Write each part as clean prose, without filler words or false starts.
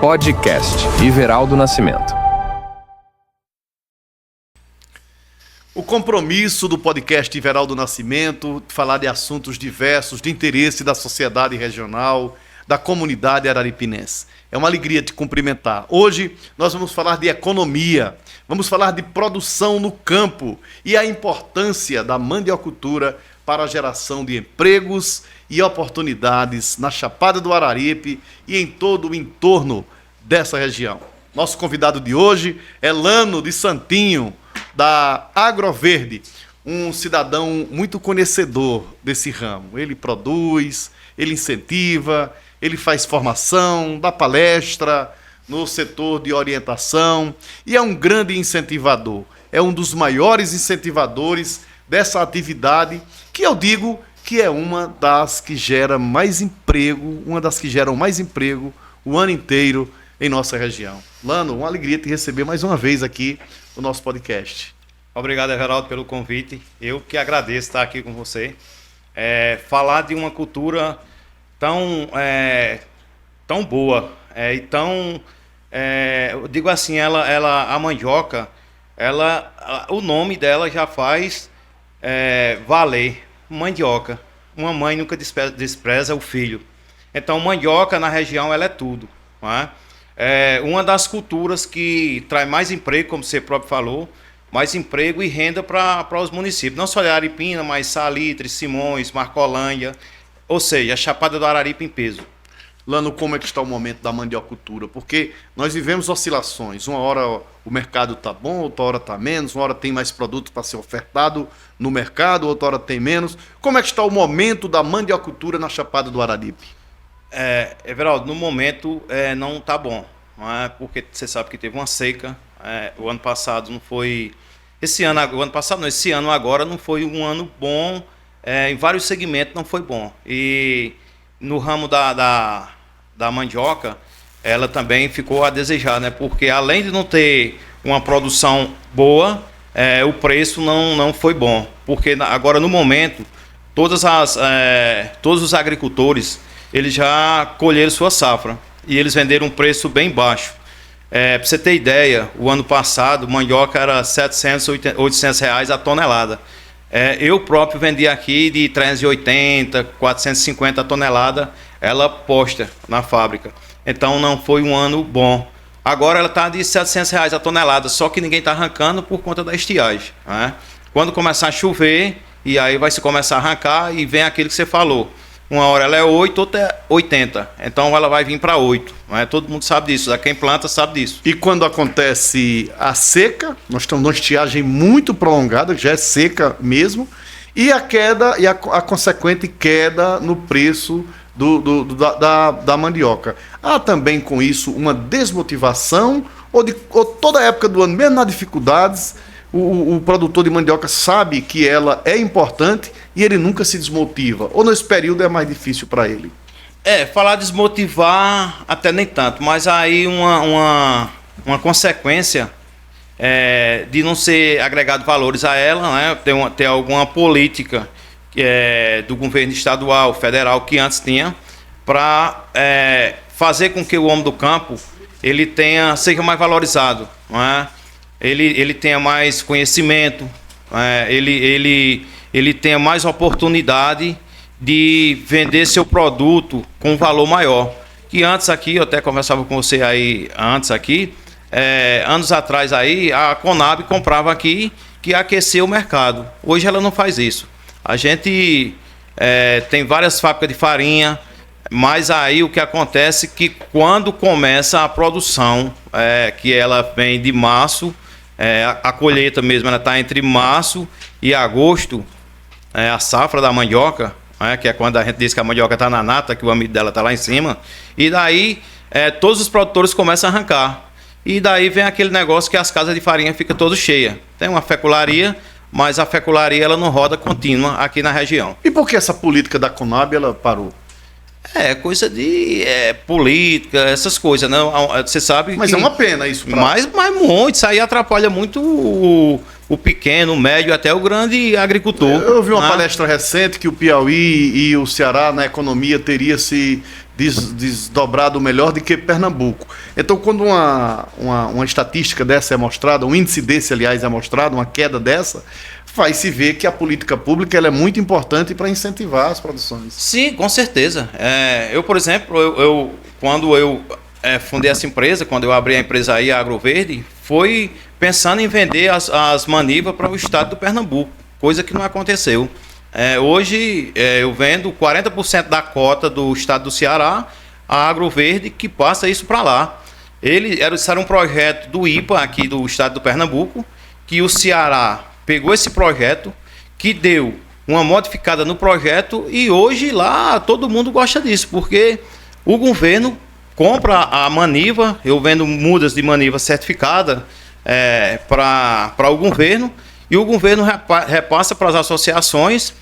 Podcast Iveraldo Nascimento. O compromisso do podcast Iveraldo Nascimento, falar de assuntos diversos, de interesse da sociedade regional, da comunidade araripinense. É uma alegria te cumprimentar. Hoje nós vamos falar de economia, vamos falar de produção no campo e a importância da mandiocultura para a geração de empregos e oportunidades na Chapada do Araripe e em todo o entorno dessa região. Nosso convidado de hoje é Lano de Santinho, da Agroverde, um cidadão muito conhecedor desse ramo. Ele produz, ele incentiva, ele faz formação, dá palestra no setor de orientação e é um grande incentivador. É um dos maiores incentivadores dessa atividade que eu digo que é uma das que gera mais emprego, uma das que geram mais emprego o ano inteiro em nossa região. Lano, uma alegria te receber mais uma vez aqui no nosso podcast. Obrigado, Everaldo, pelo convite. Eu que agradeço estar aqui com você. Falar de uma cultura tão boa e tão... eu digo assim, a mandioca, o nome dela já faz valer. Mandioca. Uma mãe nunca despreza o filho. Então, mandioca na região ela é tudo. Não é? É uma das culturas que traz mais emprego, como você próprio falou, mais emprego e renda para os municípios. Não só Araripina, mas Salitre, Simões, Marcolândia, ou seja, a Chapada do Araripe em peso. Lano, como é que está o momento da mandiocultura? Porque nós vivemos oscilações. Uma hora o mercado está bom, outra hora está menos, uma hora tem mais produto para ser ofertado no mercado, outra hora tem menos. Como é que está o momento da mandiocultura na Chapada do Araripe? Everaldo, no momento não está bom, não é? Porque você sabe que teve uma seca. O ano passado não foi... Esse ano agora não foi um ano bom, em vários segmentos não foi bom. E no ramo da mandioca, ela também ficou a desejar, né? Porque além de não ter uma produção boa, o preço não foi bom. Porque agora no momento, todos os agricultores, eles já colheram sua safra e eles venderam um preço bem baixo. Para você ter ideia, o ano passado, mandioca era R$ 700, R$ 800 a tonelada. Eu próprio vendi aqui de 380, 450 a tonelada, ela posta na fábrica. Então não foi um ano bom. Agora ela está de R$ 700 a tonelada, só que ninguém está arrancando por conta da estiagem. Né? Quando começar a chover, e aí vai se começar a arrancar e vem aquilo que você falou. Uma hora ela é 8, outra é 80. Então ela vai vir para 8. Né? Todo mundo sabe disso. Quem planta sabe disso. E quando acontece a seca, nós estamos numa estiagem muito prolongada, já é seca mesmo, e a queda, e a consequente queda no preço da mandioca. Há também com isso uma desmotivação, ou toda época do ano, mesmo nas dificuldades, o produtor de mandioca sabe que ela é importante e ele nunca se desmotiva. Ou nesse período é mais difícil para ele? Falar desmotivar até nem tanto, mas aí uma consequência de não ser agregado valores a ela, né? Ter alguma política do governo estadual, federal, que antes tinha, para fazer com que o homem do campo ele seja mais valorizado, não é? Ele tenha mais conhecimento, ele tenha mais oportunidade de vender seu produto com um valor maior. Que antes aqui, eu até conversava com você aí antes aqui, anos atrás aí, a Conab comprava aqui que aquecia o mercado. Hoje ela não faz isso. A gente tem várias fábricas de farinha, mas aí o que acontece é que quando começa a produção, que ela vem de março, a colheita mesmo, ela está entre março e agosto, a safra da mandioca, que é quando a gente diz que a mandioca está na nata, que o amido dela está lá em cima, e daí todos os produtores começam a arrancar. E daí vem aquele negócio que as casas de farinha ficam todas cheias. Tem uma fecularia, mas a fecularia ela não roda contínua aqui na região. E por que essa política da Conab ela parou? Coisa de política, essas coisas, né? Você sabe. Mas que... é uma pena isso. Mas muito, isso aí atrapalha muito o pequeno, o médio, até o grande agricultor. Eu vi uma palestra recente que o Piauí e o Ceará na economia teria se desdobrado melhor do que Pernambuco. Então, quando uma estatística dessa é mostrada, um índice desse, aliás, é mostrado, uma queda dessa, vai se ver que a política pública ela é muito importante para incentivar as produções. Sim, com certeza. Eu, por exemplo, quando eu fundei essa empresa, quando eu abri a empresa aí, a Agroverde, foi pensando em vender as manivas para o estado do Pernambuco, coisa que não aconteceu. Hoje eu vendo 40% da cota do estado do Ceará, a Agroverde, que passa isso para lá. Isso era um projeto do IPA aqui do estado do Pernambuco, que o Ceará pegou esse projeto, que deu uma modificada no projeto, e hoje lá todo mundo gosta disso, porque o governo compra a maniva, eu vendo mudas de maniva certificada para o governo, e o governo repassa para as associações,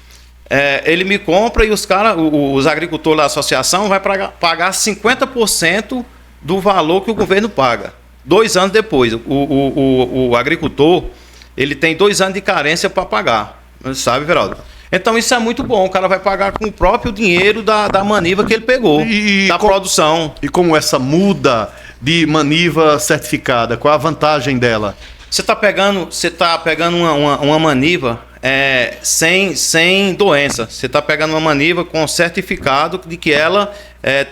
ele me compra e os agricultores da associação vai pagar 50% do valor que o governo paga. 2 anos depois, o agricultor ele tem 2 anos de carência para pagar, sabe, Veraldo? Então isso é muito bom, o cara vai pagar com o próprio dinheiro da maniva que ele pegou, produção. E como essa muda de maniva certificada, qual a vantagem dela? Você está pegando uma maniva sem doença. Você está pegando uma maniva com certificado de que ela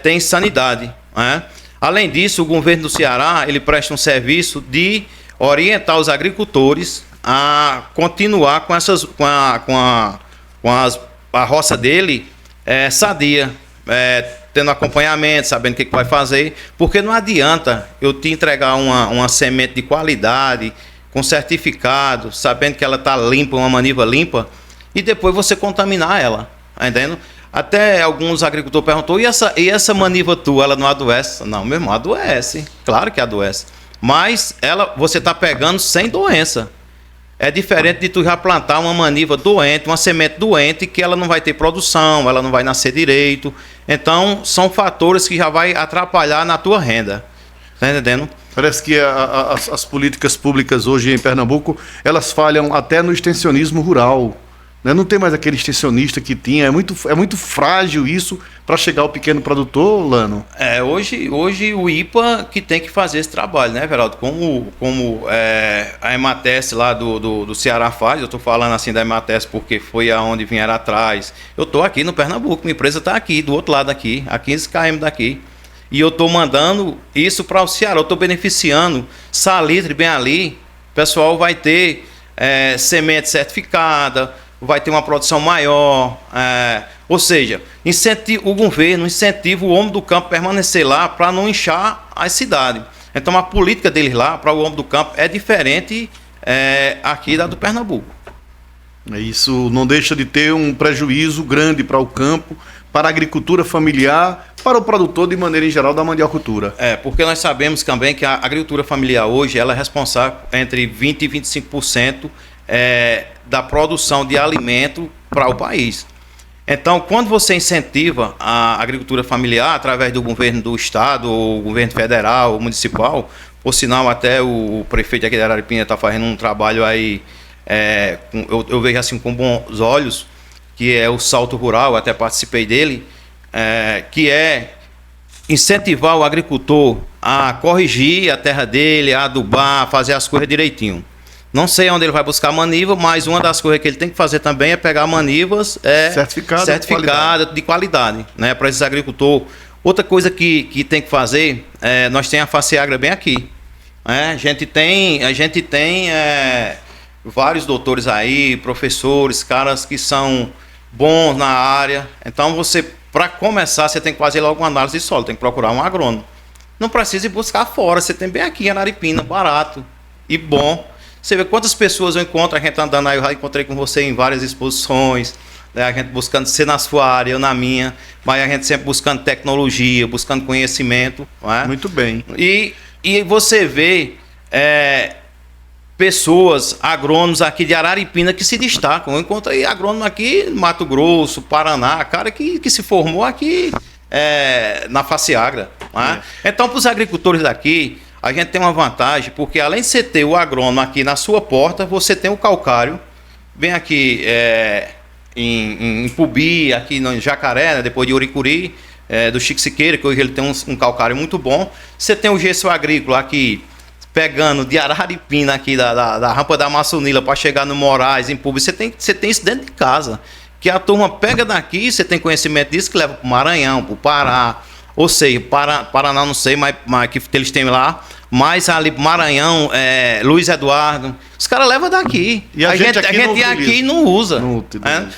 tem sanidade. Né? Além disso, o governo do Ceará ele presta um serviço de orientar os agricultores a continuar com a roça dele sadia, tendo acompanhamento, sabendo o que vai fazer, porque não adianta eu te entregar uma semente de qualidade, com certificado, sabendo que ela está limpa, uma maniva limpa, e depois você contaminar ela, tá entendendo? Até alguns agricultores perguntou, e essa maniva tua, ela não adoece? Não, meu irmão, adoece, claro que adoece, mas você está pegando sem doença. É diferente de tu já plantar uma maniva doente, uma semente doente, que ela não vai ter produção, ela não vai nascer direito. Então, são fatores que já vai atrapalhar na tua renda. Tá entendendo? Parece que as políticas públicas hoje em Pernambuco, elas falham até no extensionismo rural. Né? Não tem mais aquele extensionista que tinha. É muito frágil isso para chegar ao pequeno produtor, Lano. Hoje o IPA que tem que fazer esse trabalho, né, Veraldo? Como a Emates lá do Ceará faz, eu estou falando assim da Emates porque foi aonde vieram atrás. Eu estou aqui no Pernambuco, minha empresa está aqui, do outro lado aqui, a 15 km daqui. E eu estou mandando isso para o Ceará, eu estou beneficiando. Salitre, bem ali, o pessoal vai ter semente certificada, vai ter uma produção maior, ou seja, o governo incentiva o homem do campo a permanecer lá para não inchar a cidade. Então a política deles lá para o homem do campo é diferente aqui da do Pernambuco. Isso não deixa de ter um prejuízo grande para o campo, para a agricultura familiar, para o produtor de maneira em geral da mandiocultura. Porque nós sabemos também que a agricultura familiar hoje ela é responsável entre 20% e 25% da produção de alimento para o país. Então, quando você incentiva a agricultura familiar através do governo do estado, ou governo federal, ou municipal, por sinal até o prefeito aqui de Araripina está fazendo um trabalho aí, eu vejo assim com bons olhos, que é o Salto Rural, até participei dele, que é incentivar o agricultor a corrigir a terra dele, a adubar, fazer as coisas direitinho. Não sei onde ele vai buscar maniva, mas uma das coisas que ele tem que fazer também é pegar manivas certificadas de qualidade, né, para esses agricultores. Outra coisa que tem que fazer, nós temos a Faceagra bem aqui. A gente tem vários doutores aí, professores, caras que são bons na área. Então para começar, você tem que fazer logo uma análise de solo, tem que procurar um agrônomo. Não precisa ir buscar fora, você tem bem aqui em Araripina, barato e bom. Você vê quantas pessoas eu encontro, a gente andando aí, eu já encontrei com você em várias exposições, né? A gente buscando ser na sua área, eu na minha, mas a gente sempre buscando tecnologia, buscando conhecimento. Não é? Muito bem. E você vê pessoas, agrônomos aqui de Araripina que se destacam. Eu encontrei agrônomo aqui no Mato Grosso, Paraná, cara que se formou aqui na Faceagra. Não é? Então, para os agricultores daqui, a gente tem uma vantagem, porque além de você ter o agrônomo aqui na sua porta, você tem o calcário, bem aqui em Pubi, aqui no Jacaré, né, depois de Uricuri, do Chico Siqueira, que hoje ele tem um calcário muito bom. Você tem o gesso agrícola aqui, pegando de Araripina aqui, da rampa da Maçonila para chegar no Moraes, em Público. Você tem isso dentro de casa. Que a turma pega daqui, você tem conhecimento disso, que leva para o Maranhão, para o Pará. Ou seja, Paraná não sei, mas que eles têm lá. Mas ali Maranhão, Luiz Eduardo, os caras levam daqui. E a gente aqui não usa.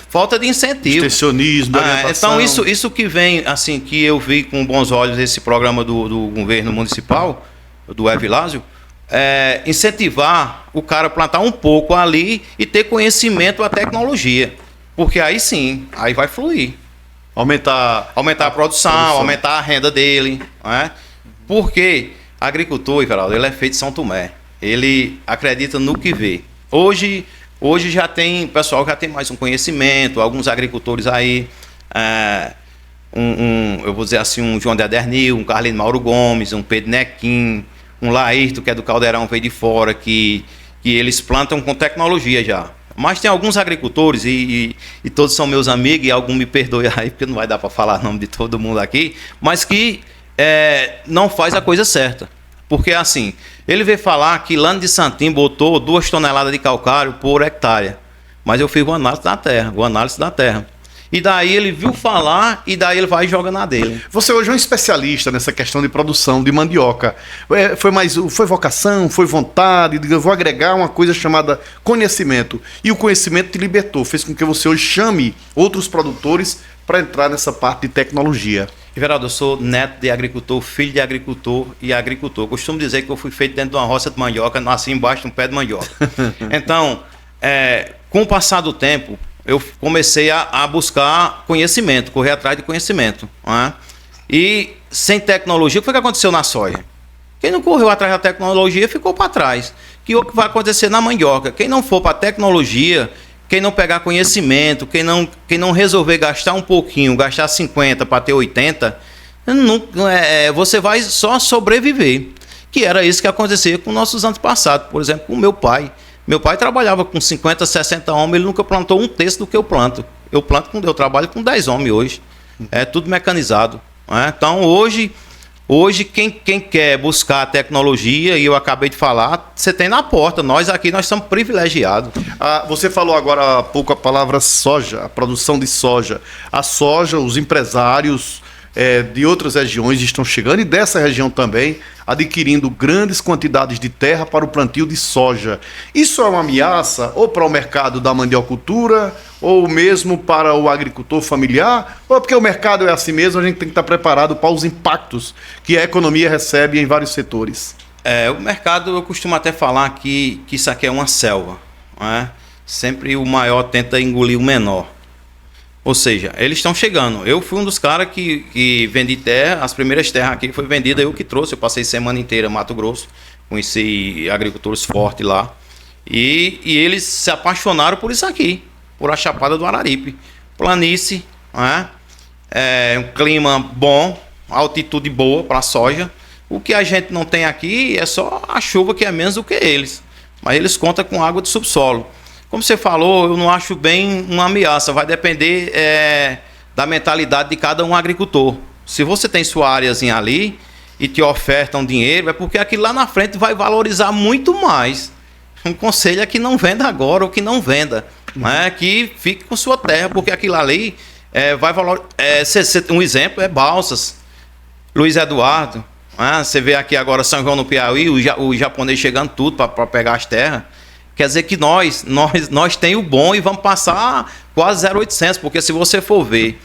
Falta de incentivo. Extensionismo, então isso que vem, assim, que eu vi com bons olhos esse programa do governo municipal, do Evilásio, incentivar o cara a plantar um pouco ali e ter conhecimento da tecnologia. Porque aí sim, aí vai fluir. Aumentar a produção, aumentar a renda dele. Né? Porque agricultor, Everaldo, ele é feito de São Tomé. Ele acredita no que vê. Hoje já tem, o pessoal já tem mais um conhecimento, alguns agricultores aí, eu vou dizer assim, um João de Adernil, um Carlino Mauro Gomes, um Pedro Nequim, um Laírto, que é do Caldeirão, veio de fora, que eles plantam com tecnologia já. Mas tem alguns agricultores, e todos são meus amigos, e algum me perdoe aí, porque não vai dar para falar o nome de todo mundo aqui, mas que não faz a coisa certa. Porque assim, ele veio falar que Lano de Santim botou 2 toneladas de calcário por hectare. Mas eu fiz uma análise da terra. E daí ele viu falar e daí ele vai e joga na dele. Você hoje é um especialista nessa questão de produção de mandioca. Foi vocação, foi vontade, eu vou agregar uma coisa chamada conhecimento. E o conhecimento te libertou, fez com que você hoje chame outros produtores para entrar nessa parte de tecnologia. Everaldo, eu sou neto de agricultor, filho de agricultor e agricultor. Eu costumo dizer que eu fui feito dentro de uma roça de mandioca, nasci embaixo de um pé de mandioca. Então, com o passar do tempo, eu comecei a buscar conhecimento, correr atrás de conhecimento. Né? E sem tecnologia, o que foi que aconteceu na soja? Quem não correu atrás da tecnologia ficou para trás. O que vai acontecer na mandioca? Quem não for para a tecnologia, quem não pegar conhecimento, quem não resolver gastar um pouquinho, gastar 50 para ter 80, você vai só sobreviver. Que era isso que acontecia com nossos antepassados, por exemplo, com o meu pai. Meu pai trabalhava com 50, 60 homens, ele nunca plantou um terço do que eu planto. Eu trabalho com 10 homens hoje. É tudo mecanizado. Né? Então, hoje quem quer buscar a tecnologia, e eu acabei de falar, você tem na porta. Nós somos privilegiados. Você falou agora há pouco a palavra soja, a produção de soja. A soja, os empresários de outras regiões estão chegando, e dessa região também, adquirindo grandes quantidades de terra para o plantio de soja. Isso é uma ameaça ou para o mercado da mandiocultura, ou mesmo para o agricultor familiar, ou porque o mercado é assim mesmo, a gente tem que estar preparado para os impactos que a economia recebe em vários setores? O mercado, eu costumo até falar que isso aqui é uma selva. Né? Sempre o maior tenta engolir o menor. Ou seja, eles estão chegando. Eu fui um dos caras que vendi terra. As primeiras terras aqui foi vendida, eu que trouxe. Eu passei semana inteira em Mato Grosso. Conheci agricultores fortes lá. E eles se apaixonaram por isso aqui. Por a Chapada do Araripe. Planície, né? Um clima bom, altitude boa para a soja. O que a gente não tem aqui é só a chuva, que é menos do que eles. Mas eles contam com água de subsolo. Como você falou, eu não acho bem uma ameaça. Vai depender da mentalidade de cada um agricultor. Se você tem sua áreazinha ali e te ofertam dinheiro, é porque aquilo lá na frente vai valorizar muito mais. Um conselho é que não venda agora ou que não venda. Né? Que fique com sua terra, porque aquilo ali vai valorizar. Um exemplo é Balsas, Luiz Eduardo. Né? Você vê aqui agora São João no Piauí, o japonês chegando tudo para pegar as terras. Quer dizer que nós tem o bom e vamos passar quase 0,800, porque se você for ver,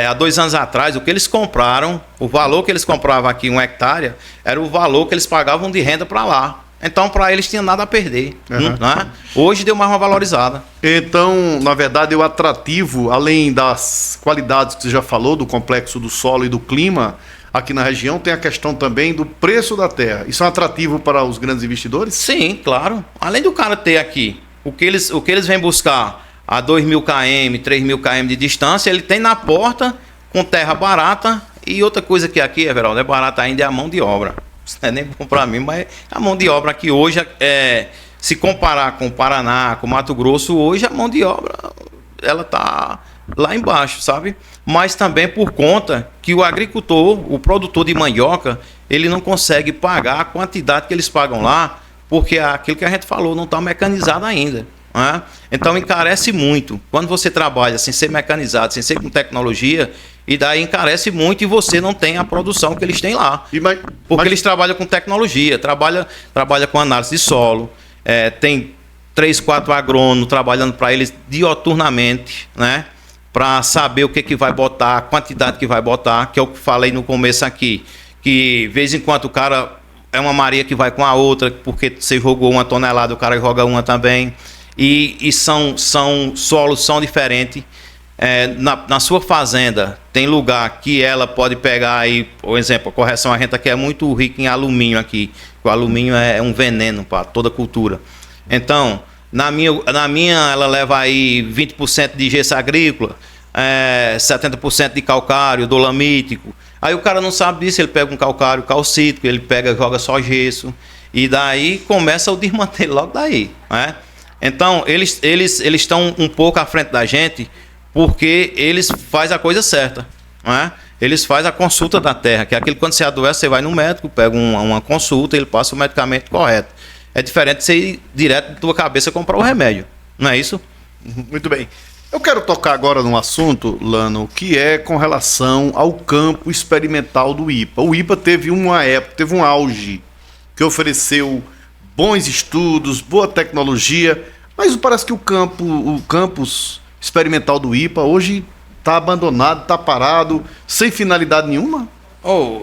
há 2 anos atrás, o que eles compraram, o valor que eles compravam aqui, 1 hectare, era o valor que eles pagavam de renda para lá. Então, para eles, tinha nada a perder. Né? Hoje deu mais uma valorizada. Então, na verdade, o atrativo, além das qualidades que você já falou, do complexo do solo e do clima, aqui na região, tem a questão também do preço da terra. Isso é um atrativo para os grandes investidores? Sim, claro. Além do cara ter aqui o que eles vêm buscar a 2.000 km, 3.000 km de distância, ele tem na porta com terra barata. E outra coisa que aqui, Everaldo, é barata ainda, é a mão de obra. Isso não é nem bom para mim, mas a mão de obra aqui hoje, se comparar com o Paraná, com o Mato Grosso, hoje a mão de obra ela está lá embaixo, sabe? Mas também por conta que o agricultor, o produtor de mandioca, ele não consegue pagar a quantidade que eles pagam lá, porque aquilo que a gente falou não está mecanizado ainda. Né? Então encarece muito. Quando você trabalha sem ser mecanizado, sem ser com tecnologia, e daí encarece muito e você não tem a produção que eles têm lá. Porque eles trabalham com tecnologia, trabalha com análise de solo, tem 3, 4 agrônomos trabalhando para eles dioturnamente, né? Para saber o que vai botar, a quantidade que vai botar, que é o que falei no começo aqui, que de vez em quando o cara é uma Maria que vai com a outra, porque você jogou 1 tonelada, o cara joga uma também, e são solos são diferentes. Na sua fazenda tem lugar que ela pode pegar aí, por exemplo, a correção a gente aqui é muito rica em alumínio aqui, o alumínio é um veneno para toda cultura. Então, na minha ela leva aí 20% de gesso agrícola, 70% de calcário, dolamítico. Aí o cara não sabe disso, ele pega um calcário calcítico, ele joga só gesso, e daí começa o desmantelo logo daí, né? Então, eles estão um pouco à frente da gente, porque eles fazem a coisa certa, né? Eles fazem a consulta da terra, que é aquilo que quando você adoece, você vai no médico, pega uma consulta, ele passa o medicamento correto. É diferente de você ir direto da tua cabeça comprar o remédio, não é isso? Muito bem. Eu quero tocar agora num assunto, Lano, que é com relação ao campo experimental do IPA. O IPA teve uma época, teve um auge, que ofereceu bons estudos, boa tecnologia, mas parece que o campus experimental do IPA hoje está abandonado, está parado, sem finalidade nenhuma?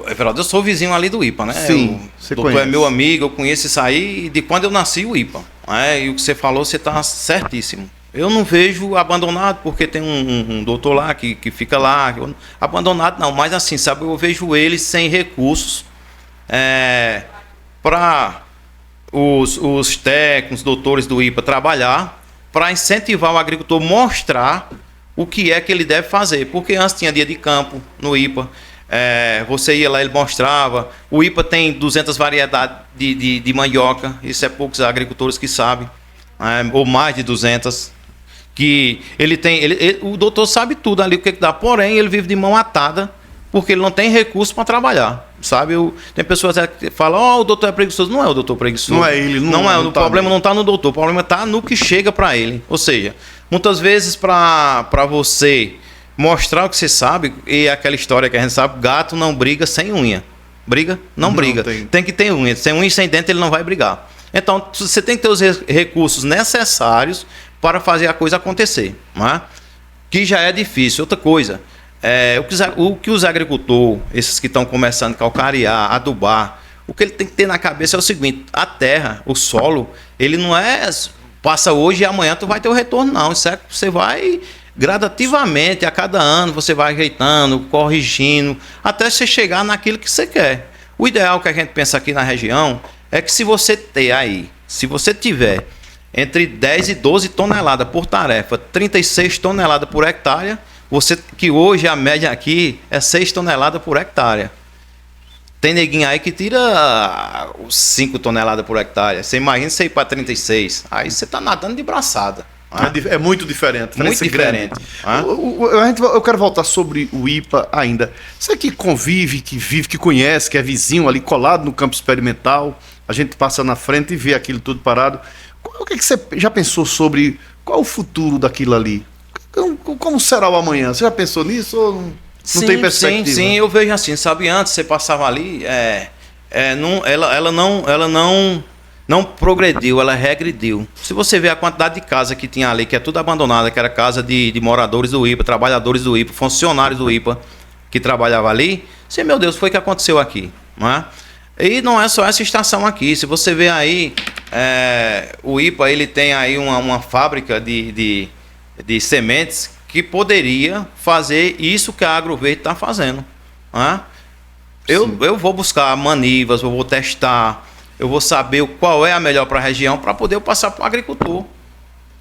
Everaldo, eu sou vizinho ali do IPA, né? Sim, você conhece. É meu amigo, eu conheço isso aí de quando eu nasci o IPA. E o que você falou, você está certíssimo. Eu não vejo abandonado, porque tem um doutor lá que fica lá. Abandonado não, mas assim, sabe, eu vejo ele sem recursos para os técnicos, doutores do IPA trabalhar, para incentivar o agricultor a mostrar o que é que ele deve fazer. Porque antes tinha dia de campo no IPA, você ia lá, ele mostrava. O IPA tem 200 variedades de mandioca, isso é poucos agricultores que sabem, ou mais de 200. Que o doutor sabe tudo ali o que dá, porém ele vive de mão atada, porque ele não tem recurso para trabalhar, sabe? Tem pessoas que falam, o doutor é preguiçoso. Não é o doutor preguiçoso. Não é ele. O problema não está no doutor, o problema está no que chega para ele. Ou seja, muitas vezes para você mostrar o que você sabe, e aquela história que a gente sabe, gato não briga sem unha. Briga? Não briga. Tem que ter unha. Sem unha e sem dente ele não vai brigar. Então, você tem que ter os recursos necessários para fazer a coisa acontecer, né? Que já é difícil. Outra coisa, o que os agricultores, esses que estão começando a calcarear, adubar, o que ele tem que ter na cabeça é o seguinte: a terra, o solo, ele não passa hoje e amanhã tu vai ter o retorno, não. Isso você vai gradativamente, a cada ano você vai ajeitando, corrigindo, até você chegar naquilo que você quer. O ideal que a gente pensa aqui na região é que se você tiver entre 10 e 12 toneladas por tarefa, 36 toneladas por hectare, que hoje a média aqui é 6 toneladas por hectare. Tem neguinho aí que tira 5 toneladas por hectare. Você imagina você ir para 36. Aí você está nadando de braçada. É muito diferente. Muito diferente. Eu quero voltar sobre o IPA ainda. Você que convive, que vive, que conhece, que é vizinho ali, colado no campo experimental, a gente passa na frente e vê aquilo tudo parado. O que você já pensou sobre qual o futuro daquilo ali? Como será o amanhã? Você já pensou nisso ou não tem perspectiva? Sim, eu vejo assim, sabe, antes você passava ali, ela não progrediu, ela regrediu. Se você ver a quantidade de casa que tinha ali, que é tudo abandonada, que era casa de moradores do IPA, trabalhadores do IPA, funcionários do IPA que trabalhavam ali, meu Deus, foi o que aconteceu aqui, não é? E não é só essa estação aqui. Se você ver aí, o IPA ele tem aí uma fábrica de sementes que poderia fazer isso que a Agroverde está fazendo. Né? Eu vou buscar manivas, eu vou testar, eu vou saber qual é a melhor para a região para poder passar para o agricultor.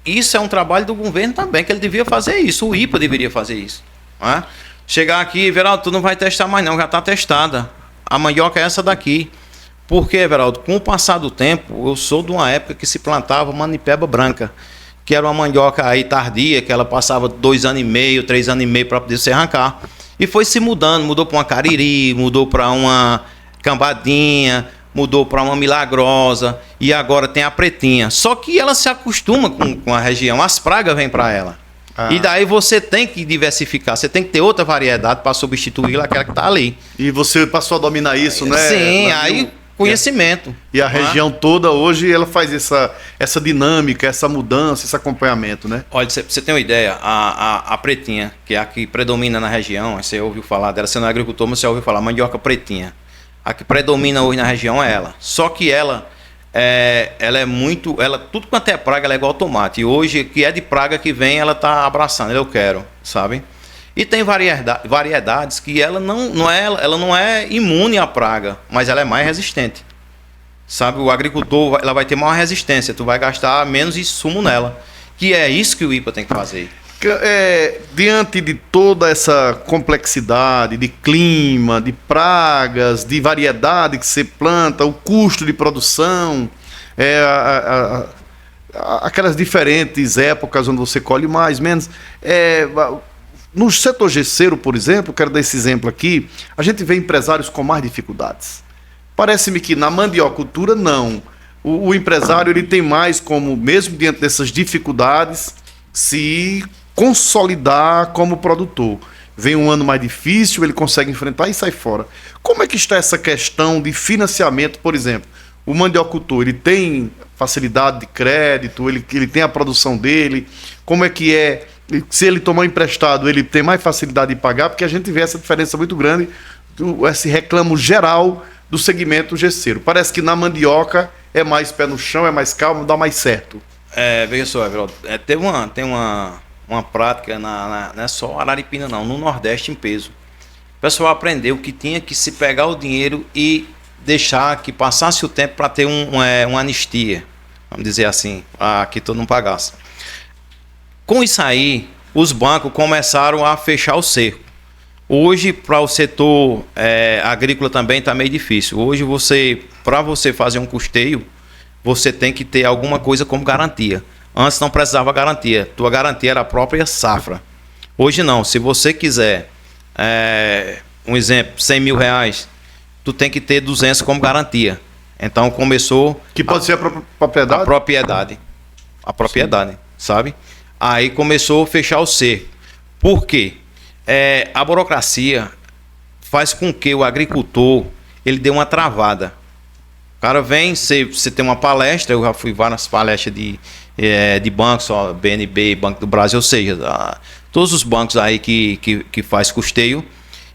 Isso é um trabalho do governo também, que ele devia fazer isso. O IPA deveria fazer isso. Né? Chegar aqui, Everaldo, tu não vai testar mais não, já está testada. A mandioca é essa daqui. Porque, Everaldo, com o passar do tempo, eu sou de uma época que se plantava manipeba branca, que era uma mandioca aí tardia, que ela passava 2 anos e meio, 3 anos e meio para poder se arrancar. E foi se mudando, mudou para uma cariri, mudou para uma cambadinha, mudou para uma milagrosa e agora tem a pretinha. Só que ela se acostuma com a região, as pragas vêm para ela. E daí você tem que diversificar, você tem que ter outra variedade para substituir aquela que está ali. E você passou a dominar isso, né? Sim, aí conhecimento. E a região toda hoje ela faz essa dinâmica, essa mudança, esse acompanhamento, né? Olha, você tem uma ideia, a pretinha, que é a que predomina na região, você ouviu falar dela, você não é agricultor, mas você ouviu falar, mandioca pretinha. A que predomina hoje na região é ela. Só que ela é muito, tudo quanto é praga, ela é igual tomate. E hoje, que é de praga que vem, ela tá abraçando, eu quero, sabe? E tem variedades que ela não é imune à praga, mas ela é mais resistente. Sabe, o agricultor ela vai ter maior resistência, tu vai gastar menos insumo nela. Que é isso que o IPA tem que fazer. Diante de toda essa complexidade de clima, de pragas, de variedade que você planta, o custo de produção, aquelas diferentes épocas onde você colhe mais, menos. No setor gesseiro, por exemplo, quero dar esse exemplo aqui, a gente vê empresários com mais dificuldades. Parece-me que na mandiocultura, não. O empresário ele tem mais como, mesmo diante dessas dificuldades, se consolidar como produtor. Vem um ano mais difícil, ele consegue enfrentar e sai fora. Como é que está essa questão de financiamento, por exemplo? O mandiocultor, ele tem facilidade de crédito, ele tem a produção dele, como é que é? Se ele tomar emprestado, ele tem mais facilidade de pagar, porque a gente vê essa diferença muito grande, esse reclamo geral do segmento gesseiro. Parece que na mandioca é mais pé no chão, é mais calmo, dá mais certo. Veja só, Everaldo, tem uma prática, não é só Araripina não, no Nordeste em peso. O pessoal aprendeu que tinha que se pegar o dinheiro e deixar que passasse o tempo para ter uma anistia, vamos dizer assim, que todo mundo pagasse. Com isso aí, os bancos começaram a fechar o cerco. Hoje, para o setor agrícola também está meio difícil. Hoje, para você fazer um custeio, você tem que ter alguma coisa como garantia. Antes não precisava garantia. Tua garantia era a própria safra. Hoje não. Se você quiser, um exemplo, 100 mil reais, tu tem que ter 200 como garantia. Então começou... Que pode ser a propriedade? A propriedade, sim. Sabe? Aí começou a fechar o cerco. Por quê? A burocracia faz com que o agricultor ele dê uma travada. O cara vem, você tem uma palestra, eu já fui várias palestras de bancos, BNB, Banco do Brasil, ou seja, todos os bancos aí que faz custeio.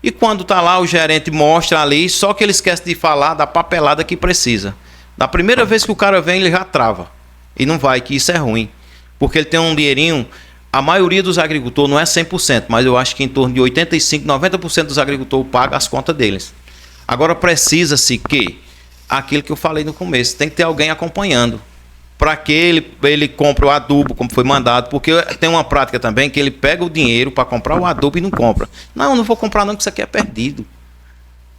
E quando tá lá, o gerente mostra ali, só que ele esquece de falar da papelada que precisa. Da primeira vez que o cara vem, ele já trava. E não vai, que isso é ruim. Porque ele tem um dinheirinho... A maioria dos agricultores, não é 100%, mas eu acho que em torno de 85%, 90% dos agricultores pagam as contas deles. Agora precisa-se que, aquilo que eu falei no começo, tem que ter alguém acompanhando. Para que ele compre o adubo, como foi mandado, porque tem uma prática também que ele pega o dinheiro para comprar o adubo e não compra. Não vou comprar não, que isso aqui é perdido.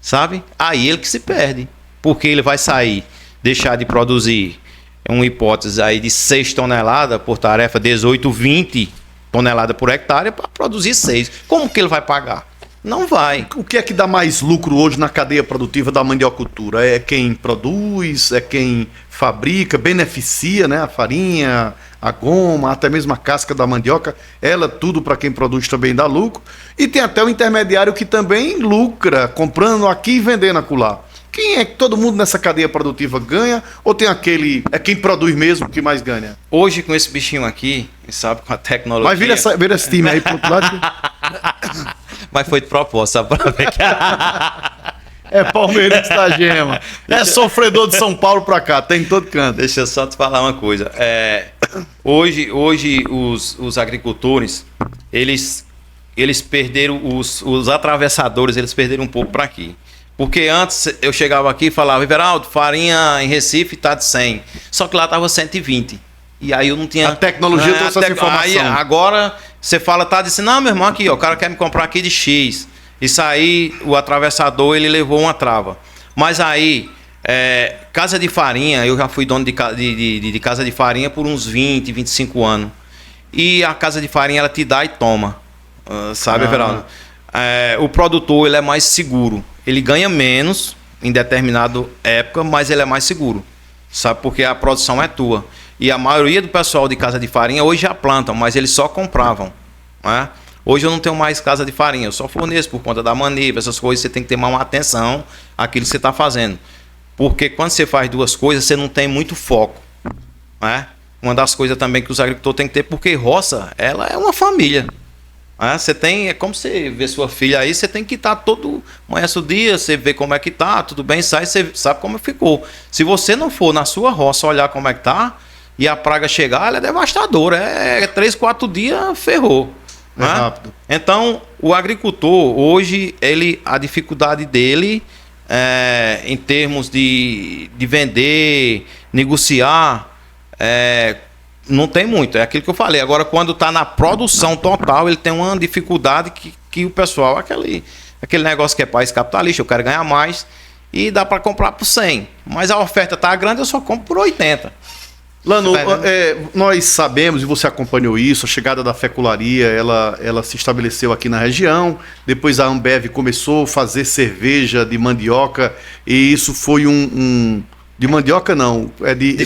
Sabe? Aí ele que se perde. Porque ele vai sair, deixar de produzir, uma hipótese aí de 6 toneladas por tarefa, 18, 20 toneladas por hectare para produzir 6. Como que ele vai pagar? Não vai. O que é que dá mais lucro hoje na cadeia produtiva da mandiocultura? É quem produz, é quem fabrica, beneficia, né? A farinha, a goma, até mesmo a casca da mandioca, ela tudo para quem produz também dá lucro. E tem até o intermediário que também lucra, comprando aqui e vendendo acolá. Quem é que todo mundo nessa cadeia produtiva ganha? Ou tem quem produz mesmo que mais ganha? Hoje com esse bichinho aqui, sabe, com a tecnologia... Mas vira esse time aí pro outro lado. Mas foi de propósito, sabe? Pra ver que... É palmeirense da gema. É sofredor de São Paulo pra cá, tem em todo canto. Deixa eu só te falar uma coisa. Hoje os agricultores, eles perderam os atravessadores, eles perderam um pouco para aqui. Porque antes eu chegava aqui e falava, Everaldo, farinha em Recife tá de 100. Só que lá tava 120. E aí eu não tinha... A tecnologia trouxe essa informação. Aí agora você fala, tá disse, não, meu irmão, aqui, ó, o cara quer me comprar aqui de X. Isso aí, o atravessador, ele levou uma trava. Mas aí, casa de farinha, eu já fui dono de casa de farinha por uns 20, 25 anos. e a casa de farinha ela te dá e toma. Sabe, Everaldo? O produtor ele é mais seguro. Ele ganha menos em determinada época, mas ele é mais seguro. Sabe? Porque a produção é tua. E a maioria do pessoal de casa de farinha hoje já plantam, mas eles só compravam. Né? Hoje eu não tenho mais casa de farinha, eu só forneço por conta da maniva, essas coisas. Você tem que ter mais uma atenção àquilo que você está fazendo. Porque quando você faz duas coisas, você não tem muito foco. Né? Uma das coisas também que os agricultores têm que ter, porque roça, ela é uma família. Você tem, é como você vê sua filha aí, você tem que estar todo, amanhece o dia, você vê como é que tá, tudo bem, sai, você sabe como ficou. Se você não for na sua roça olhar como é que tá, e a praga chegar, ela é devastadora, 3, 4 dias, ferrou. É rápido. Então, o agricultor, hoje, a dificuldade dele, em termos de vender, negociar, não tem muito, é aquilo que eu falei. Agora, quando está na produção total, ele tem uma dificuldade que o pessoal, aquele negócio que é país capitalista, eu quero ganhar mais, e dá para comprar por 100. Mas a oferta está grande, eu só compro por 80. Lano, nós sabemos, e você acompanhou isso, a chegada da fecularia, ela se estabeleceu aqui na região, depois a Ambev começou a fazer cerveja de mandioca, e isso foi de mandioca não,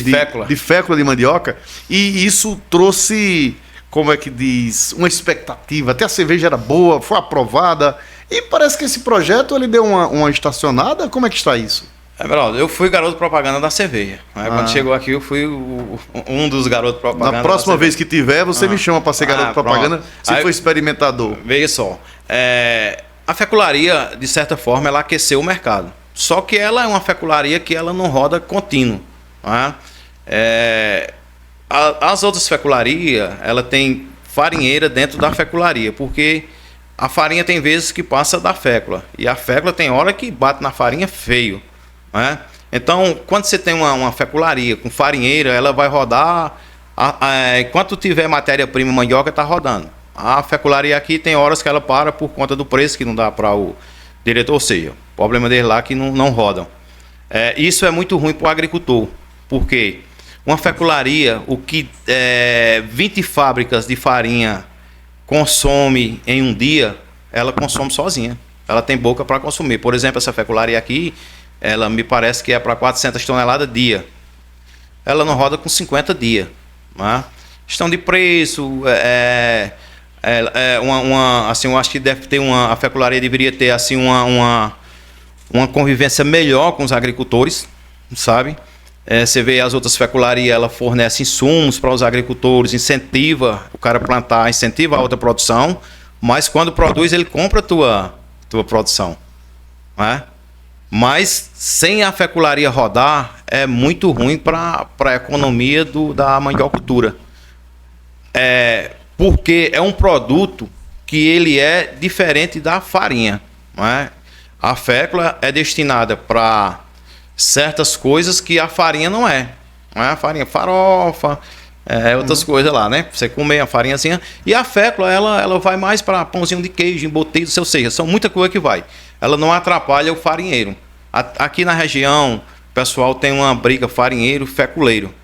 fécula. De fécula de mandioca, e isso trouxe, como é que diz, uma expectativa. Até a cerveja era boa, foi aprovada, e parece que esse projeto ele deu uma estacionada. Como é que está isso? Everaldo, eu fui garoto propaganda da cerveja. Quando chegou aqui, eu fui um dos garotos propaganda. Na próxima vez que tiver, você me chama para ser garoto propaganda, se for experimentador. Veja só, a fecularia, de certa forma, ela aqueceu o mercado. Só que ela é uma fecularia que ela não roda contínuo. As outras fecularias, ela tem farinheira dentro da fecularia, porque a farinha tem vezes que passa da fécula. E a fécula tem hora que bate na farinha feio. Então, quando você tem uma fecularia com farinheira, ela vai rodar, enquanto tiver matéria-prima, mandioca está rodando. A fecularia aqui tem horas que ela para por conta do preço, que não dá para o diretor, ou seja, o problema deles lá é que não rodam. Isso é muito ruim para o agricultor, porque uma fecularia, o que 20 fábricas de farinha consome em um dia, ela consome sozinha. Ela tem boca para consumir. Por exemplo, essa fecularia aqui, ela me parece que é para 400 toneladas dia. Ela não roda com 50 dias. Questão de preço, assim, eu acho que deve ter a fecularia deveria ter assim uma convivência melhor com os agricultores, sabe? Você vê as outras fecularias, ela fornece insumos para os agricultores, incentiva o cara a plantar, incentiva a outra produção, mas quando produz ele compra a tua produção, Mas sem a fecularia rodar, é muito ruim para a economia da mandiocultura. Porque é um produto que ele é diferente da farinha. A fécula é destinada para certas coisas que a farinha não é. A farinha farofa, outras coisas lá, né? Você comer a farinhazinha. E a fécula, ela vai mais para pãozinho de queijo, embutido, ou seja, são muita coisa que vai. Ela não atrapalha o farinheiro. Aqui na região, o pessoal tem uma briga farinheiro, feculeiro.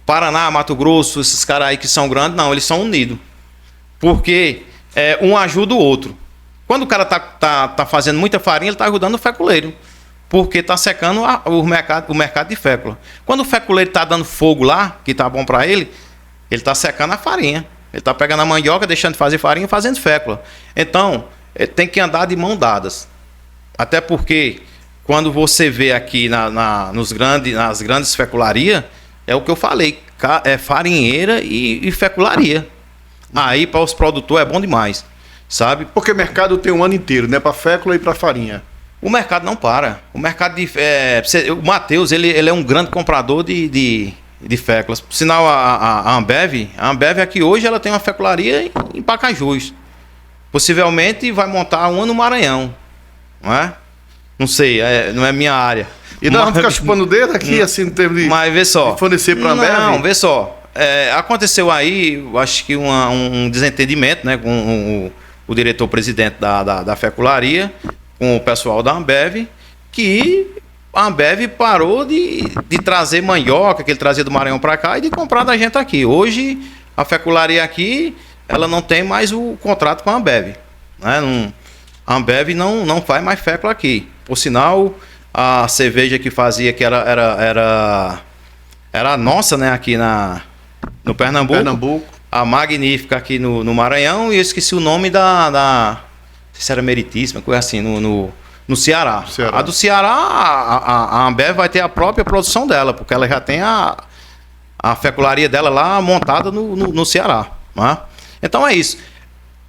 Paraná, Mato Grosso, esses caras aí que são grandes, não, eles são unidos. Porque um ajuda o outro. Quando o cara tá fazendo muita farinha, ele está ajudando o feculeiro. Porque está secando o mercado de fécula. Quando o feculeiro está dando fogo lá, que está bom para ele está secando a farinha. Ele está pegando a mandioca, deixando de fazer farinha e fazendo fécula. Então, tem que andar de mão dadas. Até porque, quando você vê aqui nas grandes fecularias, é o que eu falei, farinheira e fecularia. Aí, para os produtores, é bom demais, sabe? Porque o mercado tem um ano inteiro, né? Para fécula e para farinha. O mercado não para. O mercado o Matheus, ele é um grande comprador de féculas. Por sinal, a Ambev aqui hoje, ela tem uma fecularia em Pacajus. Possivelmente vai montar uma no Maranhão. Não sei, não é minha área. E nós vamos ficar chupando o dedo aqui, assim, em termos de, mas vê só, de fornecer para a Ambev? Não, vê só. Aconteceu aí, eu acho que um desentendimento, né, com o diretor-presidente da fecularia, com o pessoal da Ambev, que a Ambev parou de trazer mandioca, que ele trazia do Maranhão para cá, e de comprar da gente aqui. Hoje, A fecularia aqui, ela não tem mais o contrato com a Ambev. Né? A Ambev não faz mais fécula aqui. Por sinal, a cerveja que fazia, que era a nossa, né, aqui no Pernambuco. A Magnífica aqui no Maranhão, e eu esqueci o nome não sei se era Meritíssima, coisa assim, no Ceará. A do Ceará, a Ambev vai ter a própria produção dela, porque ela já tem a fecularia dela lá montada no Ceará. Né? Então é isso.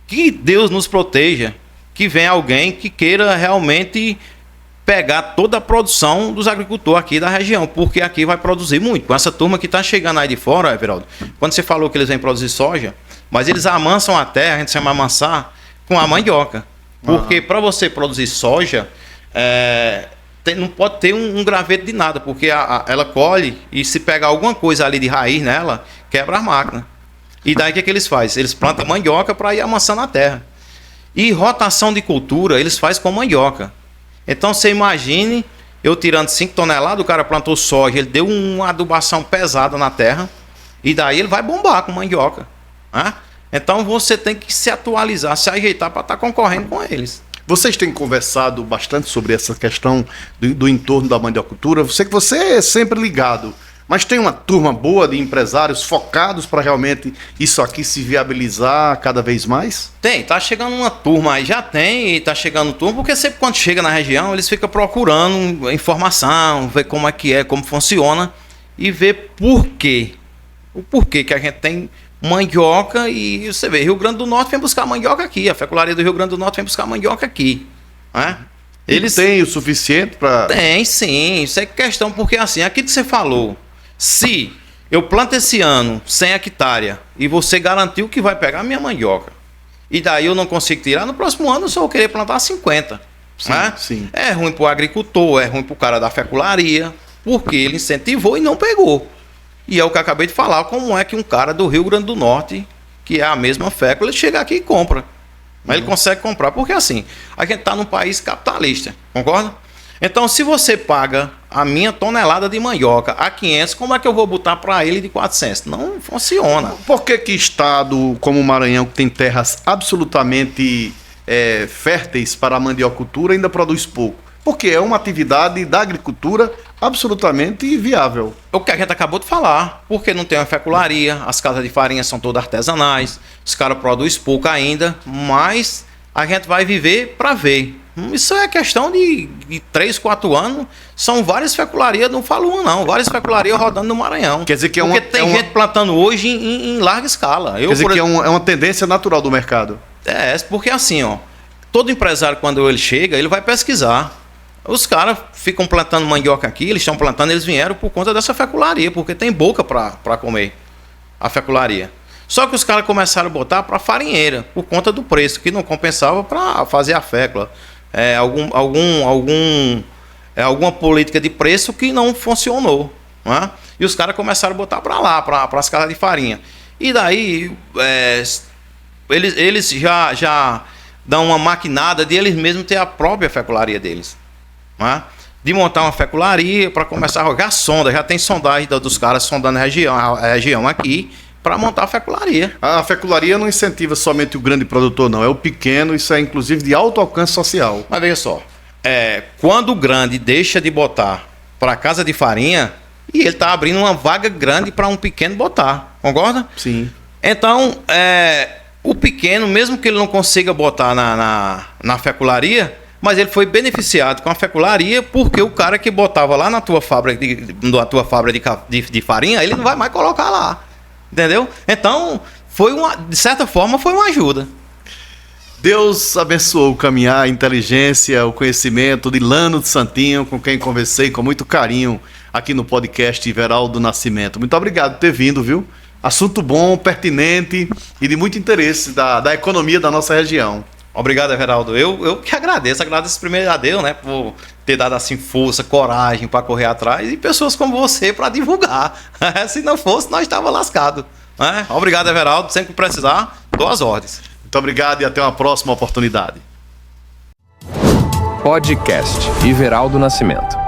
Que Deus nos proteja, que venha alguém que queira realmente pegar toda a produção dos agricultores aqui da região, porque aqui vai produzir muito. Com essa turma que está chegando aí de fora, Everaldo, quando você falou que eles vêm produzir soja, mas eles amansam a terra, a gente chama amansar, com a mandioca. Porque para você produzir soja, não pode ter um graveto de nada, porque ela colhe e se pegar alguma coisa ali de raiz nela, quebra a máquina. E daí o que eles fazem? Eles plantam mandioca para ir amansando a terra. E rotação de cultura eles fazem com mandioca. Então você imagine, eu tirando 5 toneladas, o cara plantou soja, ele deu uma adubação pesada na terra, e daí ele vai bombar com mandioca. Né? Então você tem que se atualizar, se ajeitar para estar concorrendo com eles. Vocês têm conversado bastante sobre essa questão do entorno da mandiocultura. Eu sei que você é sempre ligado, mas tem uma turma boa de empresários focados para realmente isso aqui se viabilizar cada vez mais? Tá chegando uma turma aí, já tem, e tá chegando turma, porque sempre quando chega na região, eles ficam procurando informação, ver como é que é, como funciona, e ver por quê. O porquê que a gente tem mandioca, e você vê, Rio Grande do Norte vem buscar mandioca aqui, a fecularia do Rio Grande do Norte vem buscar mandioca aqui. Né? Eles têm o suficiente para... Tem, sim, isso é questão, porque assim, aquilo que você falou, se eu planto esse ano 100 hectares e você garantiu que vai pegar a minha mandioca, e daí eu não consigo tirar, no próximo ano eu só vou querer plantar 50. Sim, né? sim. É ruim para o agricultor, é ruim para o cara da fecularia, porque ele incentivou e não pegou. E é o que eu acabei de falar, como é que um cara do Rio Grande do Norte, que é a mesma fécula, ele chega aqui e compra. Mas ele consegue comprar, porque assim, a gente está num país capitalista, concorda? Então, se você paga a minha tonelada de mandioca a 500, como é que eu vou botar para ele de 400? Não funciona. Por que estado como o Maranhão, que tem terras absolutamente férteis para a mandiocultura, ainda produz pouco? Porque é uma atividade da agricultura absolutamente viável. O que a gente acabou de falar, porque não tem uma fecularia, as casas de farinha são todas artesanais, os caras produzem pouco ainda, mas a gente vai viver para ver. Isso é questão de 3, 4 anos, são várias fecularias, não falo uma não, várias fecularias rodando no Maranhão. Quer dizer que porque tem gente plantando hoje em larga escala. Quer dizer que é uma tendência natural do mercado. Porque assim, ó, todo empresário quando ele chega, ele vai pesquisar. Os caras ficam plantando mandioca aqui, eles estão plantando, eles vieram por conta dessa fecularia, porque tem boca para comer a fecularia. Só que os caras começaram a botar para farinheira, por conta do preço, que não compensava para fazer a fécula. Alguma política de preço que não funcionou. Né? E os caras começaram a botar para lá, para as casas de farinha. E daí, eles já dão uma maquinada de eles mesmos ter a própria fecularia deles. Né? De montar uma fecularia para começar a jogar sonda. Já tem sondagem dos caras sondando a região aqui para montar a fecularia. A fecularia não incentiva somente o grande produtor, não. É o pequeno, isso é inclusive de alto alcance social. Mas veja só, quando o grande deixa de botar para casa de farinha, e ele está abrindo uma vaga grande para um pequeno botar, concorda? Sim. Então, o pequeno, mesmo que ele não consiga botar na fecularia, mas ele foi beneficiado com a fecularia porque o cara que botava lá na tua fábrica de farinha, ele não vai mais colocar lá. Entendeu? Então, de certa forma, foi uma ajuda. Deus abençoou o caminhar, a inteligência, o conhecimento de Lano de Santinho, com quem conversei com muito carinho aqui no podcast Everaldo Nascimento. Muito obrigado por ter vindo, viu? Assunto bom, pertinente e de muito interesse da economia da nossa região. Obrigado, Everaldo. Eu que agradeço primeiro a Deus, né, por ter dado assim força, coragem para correr atrás e pessoas como você para divulgar. Se não fosse, nós estávamos lascados. Né? Obrigado, Everaldo. Sempre que precisar, dou as ordens. Muito obrigado e até uma próxima oportunidade. Podcast Everaldo Nascimento.